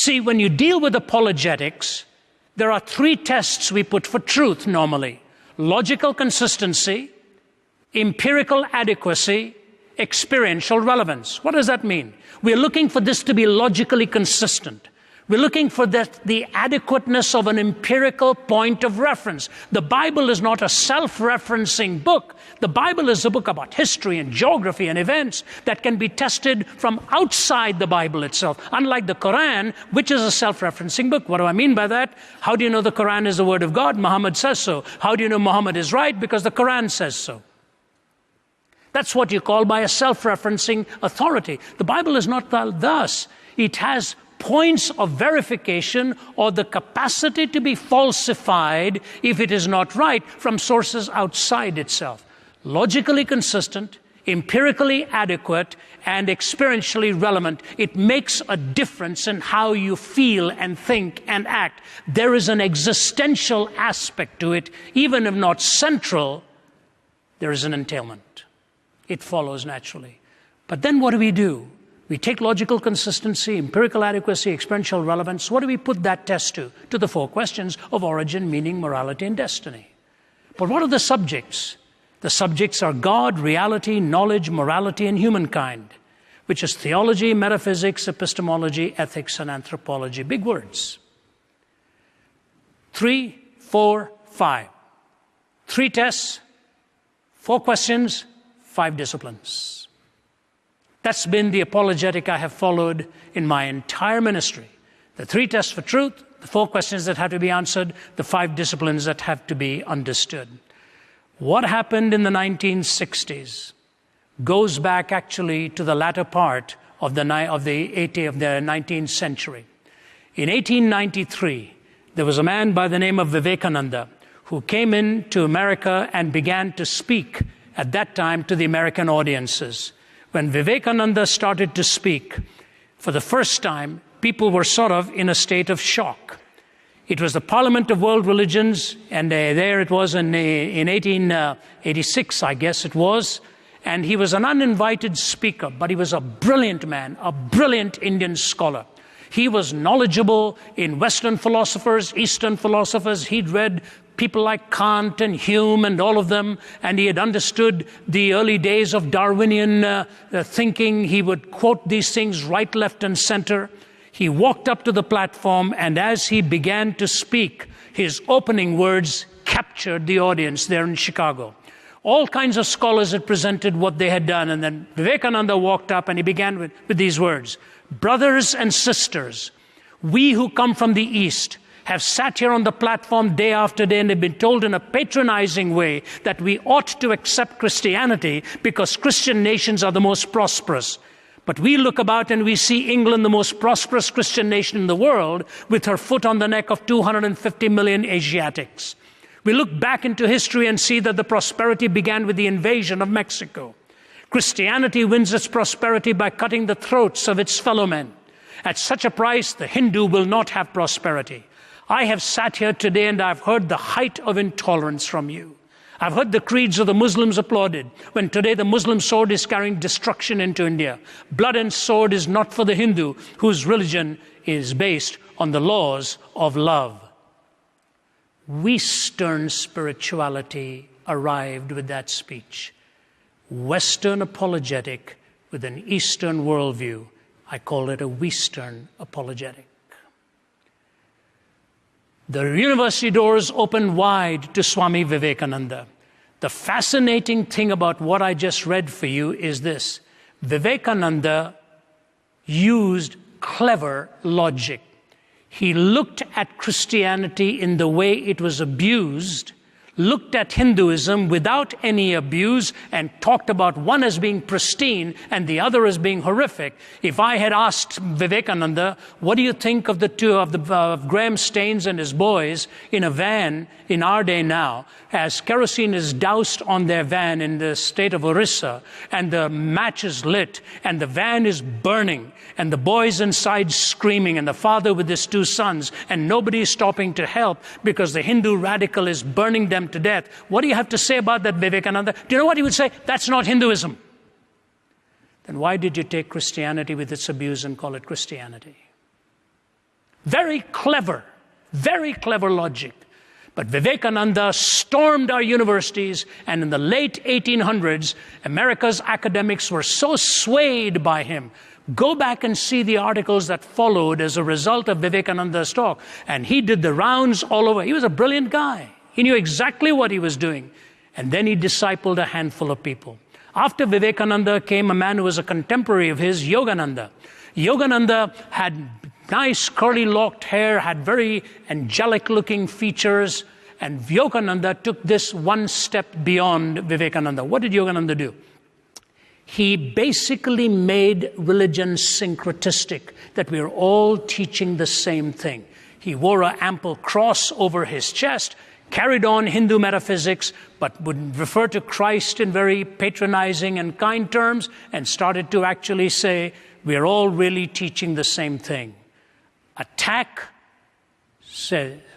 See, when you deal with apologetics, there are three tests we put for truth normally: logical consistency, empirical adequacy, experiential relevance. What does that mean? We're looking for this to be logically consistent. We're looking for the adequateness of an empirical point of reference. The Bible is not a self-referencing book. The Bible is a book about history and geography and events that can be tested from outside the Bible itself, unlike the Quran, which is a self-referencing book. What do I mean by that? How do you know the Quran is the word of God? Muhammad says so. How do you know Muhammad is right? Because the Quran says so. That's what you call by a self-referencing authority. The Bible is not thus. It has points of verification or the capacity to be falsified if it is not right from sources outside itself. Logically consistent, empirically adequate, and experientially relevant. It makes a difference in how you feel and think and act. There is an existential aspect to it, even if not central. There is an entailment. It follows naturally. But then what do? We take logical consistency, empirical adequacy, experiential relevance. What do we put that test to? To the four questions of origin, meaning, morality, and destiny. But what are the subjects? The subjects are God, reality, knowledge, morality, and humankind, which is theology, metaphysics, epistemology, ethics, and anthropology. Big words. 3, 4, 5. 3 tests, 4 questions, 5 disciplines. That's been the apologetic I have followed in my entire ministry. The 3 tests for truth, the 4 questions that have to be answered, the 5 disciplines that have to be understood. What happened in the 1960s goes back actually to the latter part of the 19th century. In 1893, there was a man by the name of Vivekananda who came into America and began to speak at that time to the American audiences. When Vivekananda started to speak, for the first time, people were sort of in a state of shock. It was the Parliament of World Religions, and there it was in 1886, I guess it was. And he was an uninvited speaker, but he was a brilliant man, a brilliant Indian scholar. He was knowledgeable in Western philosophers, Eastern philosophers. He'd read people like Kant and Hume and all of them, and he had understood the early days of Darwinian thinking. He would quote these things right, left, and center. He walked up to the platform, and as he began to speak, his opening words captured the audience there in Chicago. All kinds of scholars had presented what they had done, and then Vivekananda walked up and he began with these words: "Brothers and sisters, we who come from the East have sat here on the platform day after day and have been told in a patronizing way that we ought to accept Christianity because Christian nations are the most prosperous. But we look about and we see England, the most prosperous Christian nation in the world, with her foot on the neck of 250 million Asiatics. We look back into history and see that the prosperity began with the invasion of Mexico. Christianity wins its prosperity by cutting the throats of its fellow men. At such a price, the Hindu will not have prosperity. I have sat here today and I've heard the height of intolerance from you. I've heard the creeds of the Muslims applauded, when today the Muslim sword is carrying destruction into India. Blood and sword is not for the Hindu, whose religion is based on the laws of love." Western spirituality arrived with that speech. Western apologetic with an Eastern worldview. I call it a Western apologetic. The university doors opened wide to Swami Vivekananda. The fascinating thing about what I just read for you is this: Vivekananda used clever logic. He looked at Christianity in the way it was abused, looked at Hinduism without any abuse, and talked about one as being pristine and the other as being horrific. If I had asked Vivekananda, what do you think of the two of Graham Staines and his boys in a van in our day now, as kerosene is doused on their van in the state of Orissa, and the match is lit, and the van is burning, and the boys inside screaming, and the father with his 2 sons, and nobody is stopping to help because the Hindu radical is burning them to death. What do you have to say about that, Vivekananda? Do you know what he would say? That's not Hinduism. Then why did you take Christianity with its abuse and call it Christianity? Very clever logic. But Vivekananda stormed our universities, and in the late 1800s, America's academics were so swayed by him. Go back and see the articles that followed as a result of Vivekananda's talk. And he did the rounds all over. He was a brilliant guy. He knew exactly what he was doing. And then he discipled a handful of people. After Vivekananda came a man who was a contemporary of his, Yogananda. Yogananda had nice curly locked hair, had very angelic looking features, and Yogananda took this one step beyond Vivekananda. What did Yogananda do? He basically made religion syncretistic, that we are all teaching the same thing. He wore an ample cross over his chest, carried on Hindu metaphysics, but would refer to Christ in very patronizing and kind terms, and started to actually say, we are all really teaching the same thing. Attack,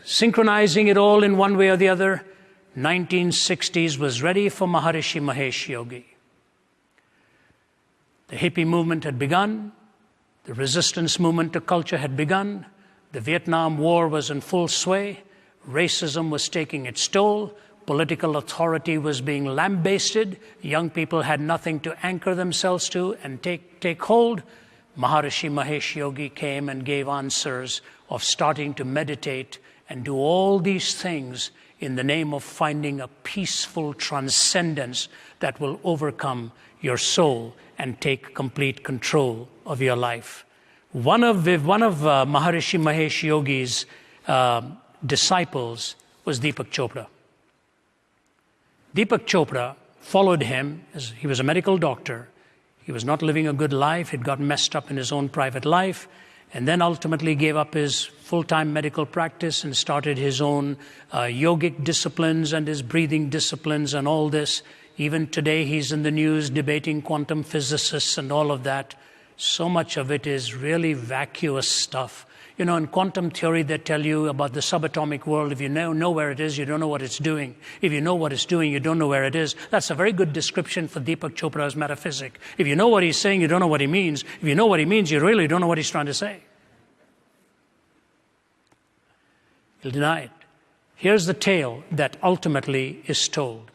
synchronizing it all in one way or the other. 1960s was ready for Maharishi Mahesh Yogi. The hippie movement had begun. The resistance movement to culture had begun. The Vietnam War was in full sway. Racism was taking its toll. Political authority was being lambasted. Young people had nothing to anchor themselves to and take hold. Maharishi Mahesh Yogi came and gave answers of starting to meditate and do all these things in the name of finding a peaceful transcendence that will overcome your soul and take complete control of your life. One of Maharishi Mahesh Yogi's disciples was Deepak Chopra. Deepak Chopra followed him as he was a medical doctor. He was not living a good life. He'd got messed up in his own private life, and then ultimately gave up his full-time medical practice and started his own yogic disciplines and his breathing disciplines and all this. Even today, he's in the news debating quantum physicists and all of that. So much of it is really vacuous stuff. You know, in quantum theory, they tell you about the subatomic world. If you know where it is, you don't know what it's doing. If you know what it's doing, you don't know where it is. That's a very good description for Deepak Chopra's metaphysic. If you know what he's saying, you don't know what he means. If you know what he means, you really don't know what he's trying to say. He'll deny it. Here's the tale that ultimately is told.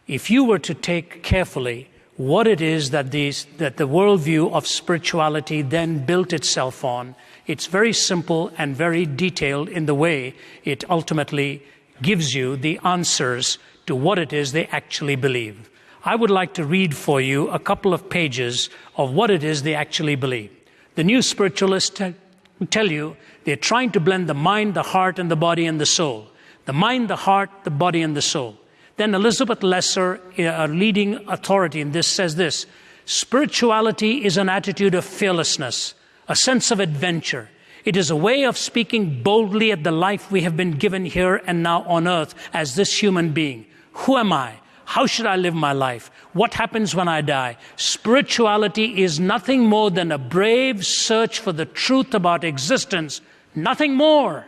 If you were to take carefully what it is that the worldview of spirituality then built itself on, it's very simple and very detailed in the way it ultimately gives you the answers to what it is they actually believe. I would like to read for you a couple of pages of what it is they actually believe. The new spiritualists tell you they're trying to blend the mind, the heart, and the body and the soul. The mind, the heart, the body, and the soul. Then Elizabeth Lesser, a leading authority in this, says this: spirituality is an attitude of fearlessness, a sense of adventure. It is a way of speaking boldly at the life we have been given here and now on earth as this human being. Who am I? How should I live my life? What happens when I die? Spirituality is nothing more than a brave search for the truth about existence. Nothing more,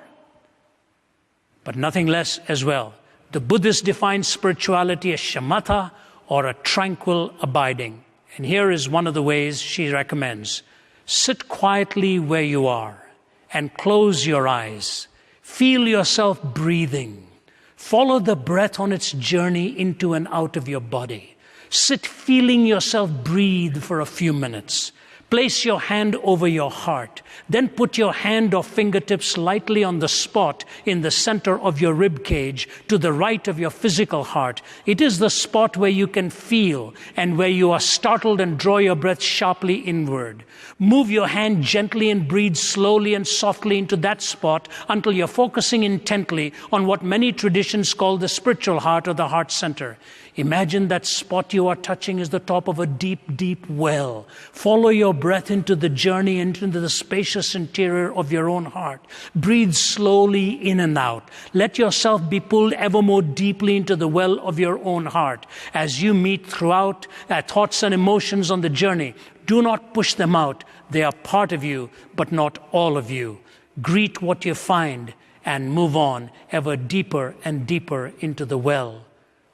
but nothing less as well. The Buddhists define spirituality as shamatha, or a tranquil abiding. And here is one of the ways she recommends. Sit quietly where you are and close your eyes. Feel yourself breathing. Follow the breath on its journey into and out of your body. Sit feeling yourself breathe for a few minutes. Place your hand over your heart. Then put your hand or fingertips lightly on the spot in the center of your rib cage to the right of your physical heart. It is the spot where you can feel and where you are startled and draw your breath sharply inward. Move your hand gently and breathe slowly and softly into that spot until you're focusing intently on what many traditions call the spiritual heart or the heart center. Imagine that spot you are touching is the top of a deep, deep well. Follow your breath into the journey, into the spacious interior of your own heart. Breathe slowly in and out. Let yourself be pulled ever more deeply into the well of your own heart. As you meet throughout thoughts and emotions on the journey, do not push them out. They are part of you, but not all of you. Greet what you find and move on ever deeper and deeper into the well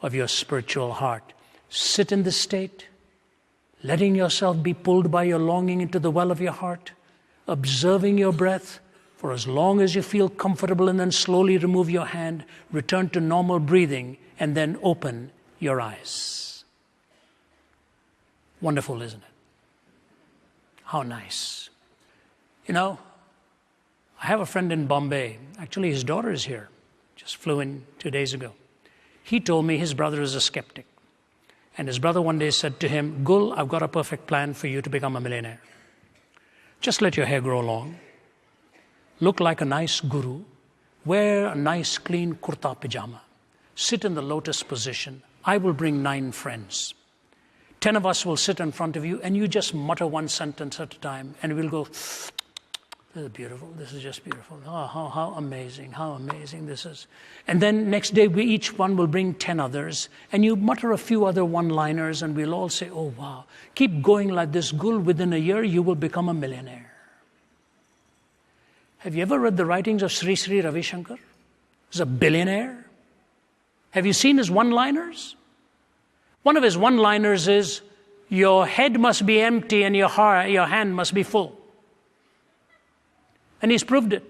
of your spiritual heart. Sit in this state, letting yourself be pulled by your longing into the well of your heart, observing your breath for as long as you feel comfortable, and then slowly remove your hand, return to normal breathing, and then open your eyes. Wonderful, isn't it? How nice. You know, I have a friend in Bombay. Actually, his daughter is here. Just flew in 2 days ago. He told me his brother is a skeptic. And his brother one day said to him, Gul, I've got a perfect plan for you to become a millionaire. Just let your hair grow long. Look like a nice guru. Wear a nice clean kurta pajama. Sit in the lotus position. I will bring 9 friends. 10 of us will sit in front of you, and you just mutter one sentence at a time, and we'll go, this is beautiful. This is just beautiful. Oh, how amazing this is. And then next day, each one will bring 10 others, and you mutter a few other one-liners, and we'll all say, oh, wow. Keep going like this, Gul. Within a year, you will become a millionaire. Have you ever read the writings of Sri Sri Ravi Shankar? He's a billionaire. Have you seen his one-liners? One of his one-liners is, your head must be empty and your hand must be full. And he's proved it.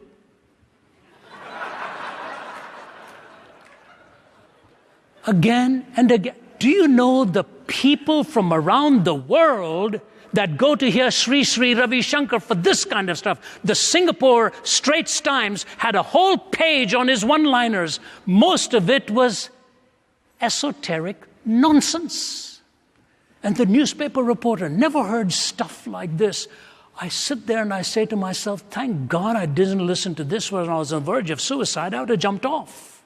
Again and again. Do you know the people from around the world that go to hear Sri Sri Ravi Shankar for this kind of stuff? The Singapore Straits Times had a whole page on his one-liners. Most of it was esoteric nonsense. And the newspaper reporter never heard stuff like this. I sit there and I say to myself, thank God I didn't listen to this when I was on the verge of suicide. I would have jumped off.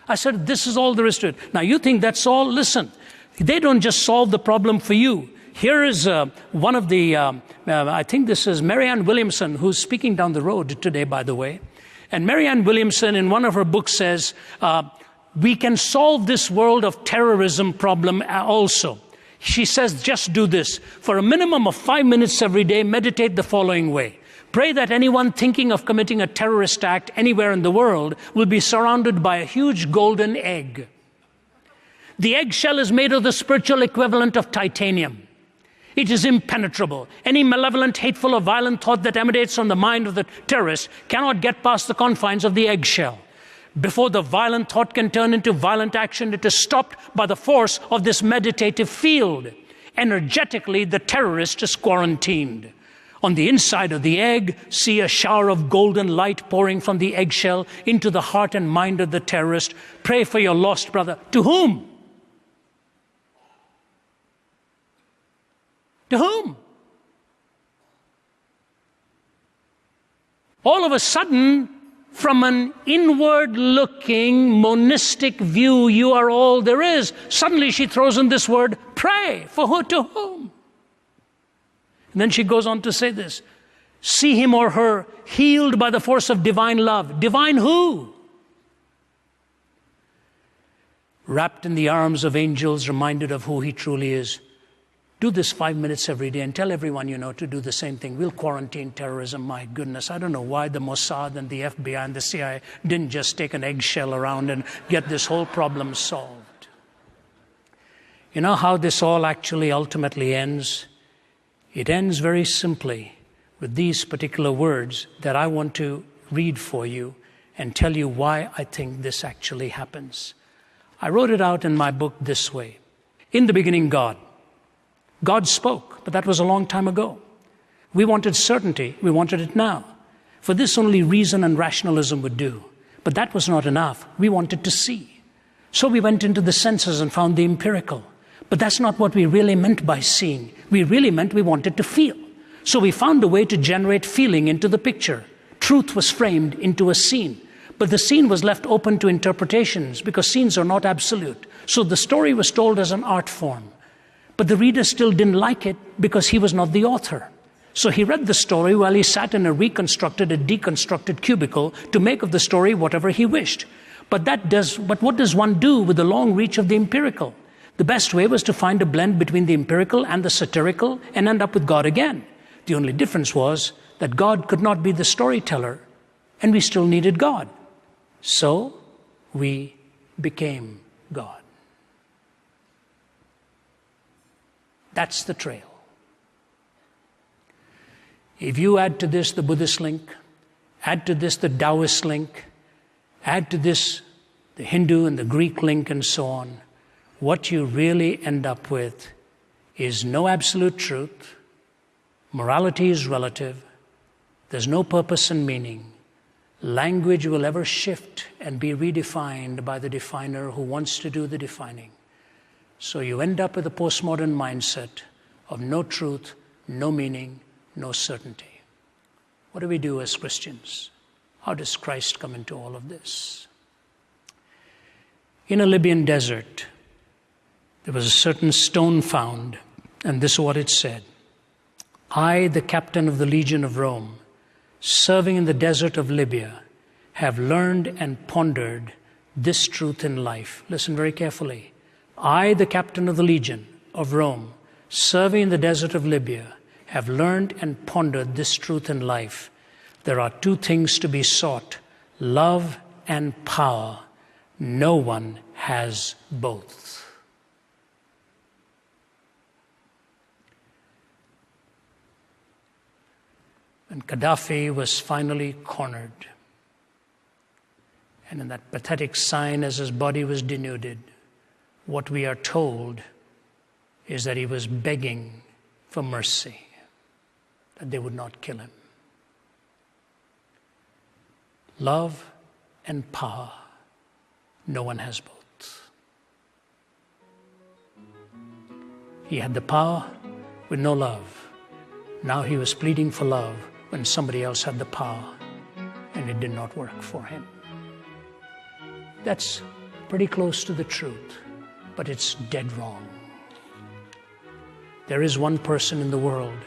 I said, this is all there is to it. Now you think that's all? Listen, they don't just solve the problem for you. Here is one of the, I think this is Marianne Williamson, who's speaking down the road today, by the way. And Marianne Williamson, in one of her books, says, we can solve this world of terrorism problem also. She says, just do this. For a minimum of 5 minutes every day, meditate the following way. Pray that anyone thinking of committing a terrorist act anywhere in the world will be surrounded by a huge golden egg. The eggshell is made of the spiritual equivalent of titanium. It is impenetrable. Any malevolent, hateful, or violent thought that emanates from the mind of the terrorist cannot get past the confines of the eggshell. Before the violent thought can turn into violent action, it is stopped by the force of this meditative field. Energetically, the terrorist is quarantined. On the inside of the egg, see a shower of golden light pouring from the eggshell into the heart and mind of the terrorist. Pray for your lost brother. To whom? To whom? All of a sudden, from an inward-looking, monistic view, you are all there is. Suddenly she throws in this word, pray. For who? To whom? And then she goes on to say this, see him or her healed by the force of divine love. Divine who? Wrapped in the arms of angels, reminded of who he truly is. Do this 5 minutes every day and tell everyone you know to do the same thing. We'll quarantine terrorism. My goodness, I don't know why the Mossad and the FBI and the CIA didn't just take an eggshell around and get this whole problem solved. You know how this all actually ultimately ends? It ends very simply with these particular words that I want to read for you and tell you why I think this actually happens. I wrote it out in my book this way. In the beginning, God. God spoke, but that was a long time ago. We wanted certainty. We wanted it now. For this only reason and rationalism would do. But that was not enough. We wanted to see. So we went into the senses and found the empirical. But that's not what we really meant by seeing. We really meant we wanted to feel. So we found a way to generate feeling into the picture. Truth was framed into a scene. But the scene was left open to interpretations because scenes are not absolute. So the story was told as an art form. But the reader still didn't like it because he was not the author. So he read the story while he sat in a reconstructed and deconstructed cubicle to make of the story whatever he wished. But what does one do with the long reach of the empirical? The best way was to find a blend between the empirical and the satirical and end up with God again. The only difference was that God could not be the storyteller, and we still needed God. So we became God. That's the trail. If you add to this the Buddhist link Add to this the Taoist link. Add to this the Hindu and the Greek link and so on. What you really end up with is no absolute truth. Morality is relative. There's no purpose and meaning. Language will ever shift and be redefined by the definer who wants to do the defining. So you end up with a postmodern mindset of no truth, no meaning, no certainty. What do we do as Christians? How does Christ come into all of this? In a Libyan desert, there was a certain stone found, and this is what it said. I, the captain of the Legion of Rome, serving in the desert of Libya, have learned and pondered this truth in life. Listen very carefully. I, the captain of the Legion of Rome, serving in the desert of Libya, have learned and pondered this truth in life. There are two things to be sought, love and power. No one has both. When Gaddafi was finally cornered, and in that pathetic sign as his body was denuded, what we are told is that he was begging for mercy, that they would not kill him. Love and power, no one has both. He had the power with no love. Now he was pleading for love when somebody else had the power, and it did not work for him. That's pretty close to the truth, but it's dead wrong. There is one person in the world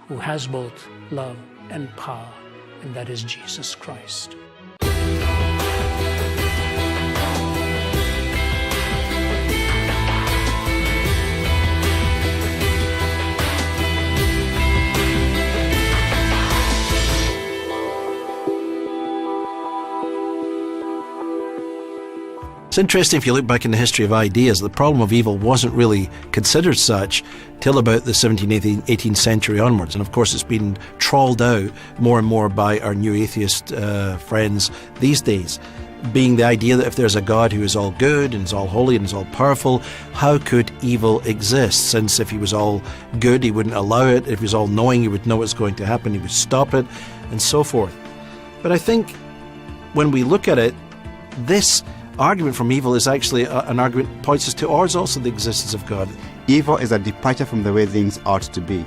who has both love and power, and that is Jesus Christ. It's interesting if you look back in the history of ideas, the problem of evil wasn't really considered such till about the 17th, 18th century onwards. And of course it's been trawled out more and more by our new atheist friends these days, being the idea that if there's a God who is all good and is all holy and is all powerful, how could evil exist? Since if he was all good, he wouldn't allow it. If he was all knowing, he would know what's going to happen, he would stop it, and so forth. But I think when we look at it, this argument from evil is actually an argument that points us towards also the existence of God. Evil is a departure from the way things ought to be.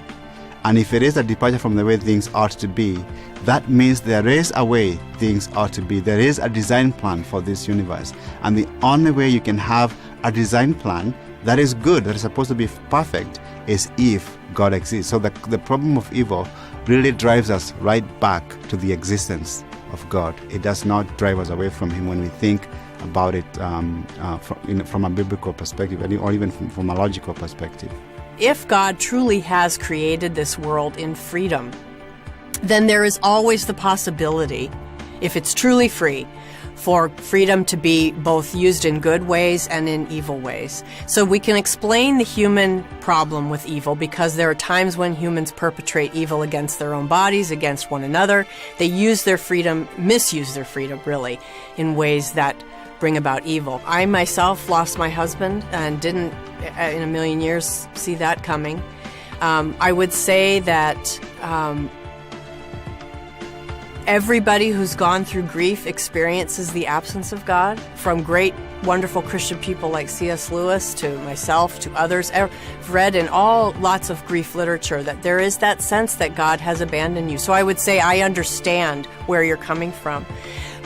And if it is a departure from the way things ought to be, that means there is a way things ought to be. There is a design plan for this universe. And the only way you can have a design plan that is good, that is supposed to be perfect, is if God exists. So the problem of evil really drives us right back to the existence of God. It does not drive us away from Him when we think about it from a biblical perspective, or even from a logical perspective. If God truly has created this world in freedom, then there is always the possibility, if it's truly free, for freedom to be both used in good ways and in evil ways. So we can explain the human problem with evil because there are times when humans perpetrate evil against their own bodies, against one another. They use their freedom, misuse their freedom, really, in ways that bring about evil. I myself lost my husband and didn't in a million years see that coming. I would say that everybody who's gone through grief experiences the absence of God, from great, wonderful Christian people like C.S. Lewis to myself to others. I've read in lots of grief literature that there is that sense that God has abandoned you. So I would say I understand where you're coming from.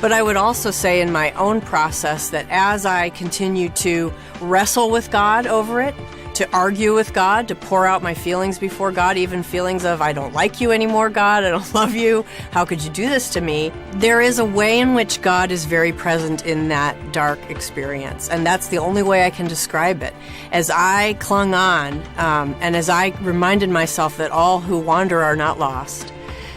But I would also say in my own process that as I continue to wrestle with God over it, to argue with God, to pour out my feelings before God, even feelings of, I don't like you anymore, God, I don't love you, how could you do this to me? There is a way in which God is very present in that dark experience, and that's the only way I can describe it. As I clung on, and as I reminded myself that all who wander are not lost,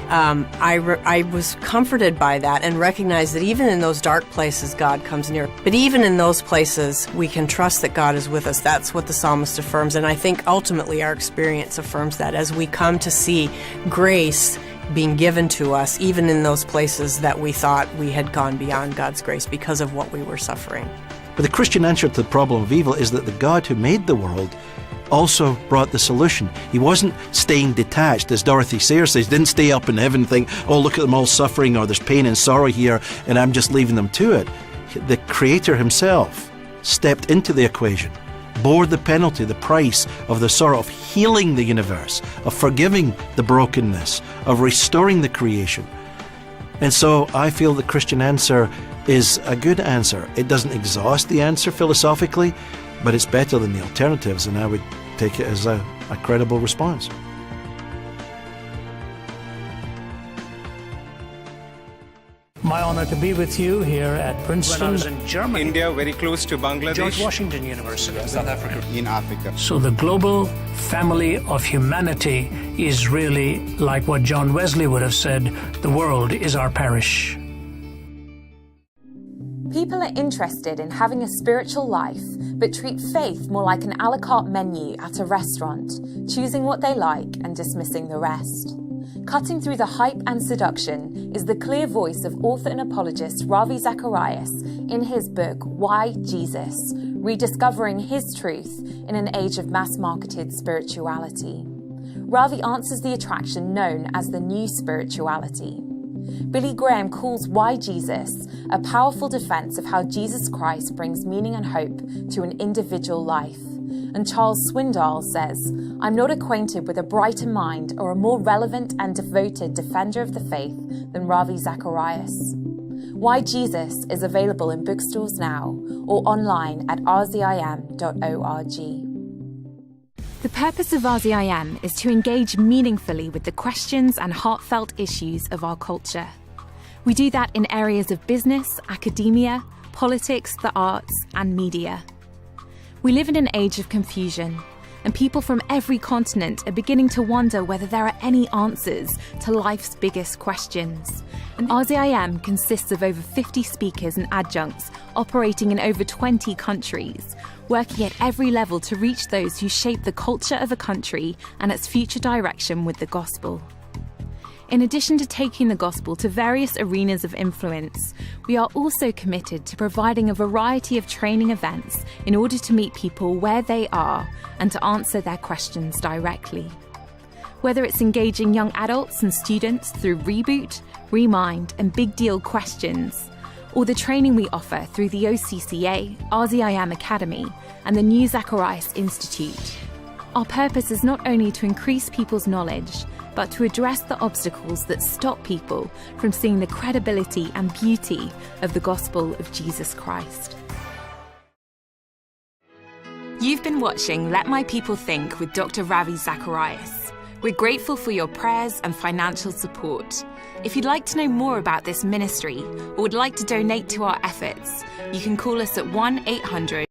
I was comforted by that and recognized that even in those dark places, God comes near. But even in those places, we can trust that God is with us. That's what the psalmist affirms. And I think ultimately our experience affirms that as we come to see grace being given to us, even in those places that we thought we had gone beyond God's grace because of what we were suffering. But the Christian answer to the problem of evil is that the God who made the world also brought the solution. He wasn't staying detached, as Dorothy Sayers says. He didn't stay up in heaven and think, oh, look at them all suffering, or there's pain and sorrow here, and I'm just leaving them to it. The Creator himself stepped into the equation, bore the penalty, the price of the sorrow of healing the universe, of forgiving the brokenness, of restoring the creation. And so I feel the Christian answer is a good answer. It doesn't exhaust the answer philosophically, but it's better than the alternatives, and I would take it as a credible response. My honor to be with you here at Princeton. When I was in Germany. India, very close to Bangladesh. George Washington University. South Africa. In Africa. So the global family of humanity is really like what John Wesley would have said, the world is our parish. People are interested in having a spiritual life, but treat faith more like an a la carte menu at a restaurant, choosing what they like and dismissing the rest. Cutting through the hype and seduction is the clear voice of author and apologist Ravi Zacharias in his book, Why Jesus? Rediscovering His Truth in an Age of Mass-Marketed Spirituality. Ravi answers the attraction known as the New Spirituality. Billy Graham calls Why Jesus a powerful defense of how Jesus Christ brings meaning and hope to an individual life. And Charles Swindoll says, I'm not acquainted with a brighter mind or a more relevant and devoted defender of the faith than Ravi Zacharias. Why Jesus is available in bookstores now or online at rzim.org. The purpose of RZIM is to engage meaningfully with the questions and heartfelt issues of our culture. We do that in areas of business, academia, politics, the arts, and media. We live in an age of confusion, and people from every continent are beginning to wonder whether there are any answers to life's biggest questions. And RZIM consists of over 50 speakers and adjuncts operating in over 20 countries, working at every level to reach those who shape the culture of a country and its future direction with the gospel. In addition to taking the gospel to various arenas of influence, we are also committed to providing a variety of training events in order to meet people where they are and to answer their questions directly. Whether it's engaging young adults and students through Reboot, Remind, and Big Deal questions, or the training we offer through the OCCA, RZIM Academy, and the New Zacharias Institute. Our purpose is not only to increase people's knowledge, but to address the obstacles that stop people from seeing the credibility and beauty of the gospel of Jesus Christ. You've been watching Let My People Think with Dr. Ravi Zacharias. We're grateful for your prayers and financial support. If you'd like to know more about this ministry or would like to donate to our efforts, you can call us at 1-800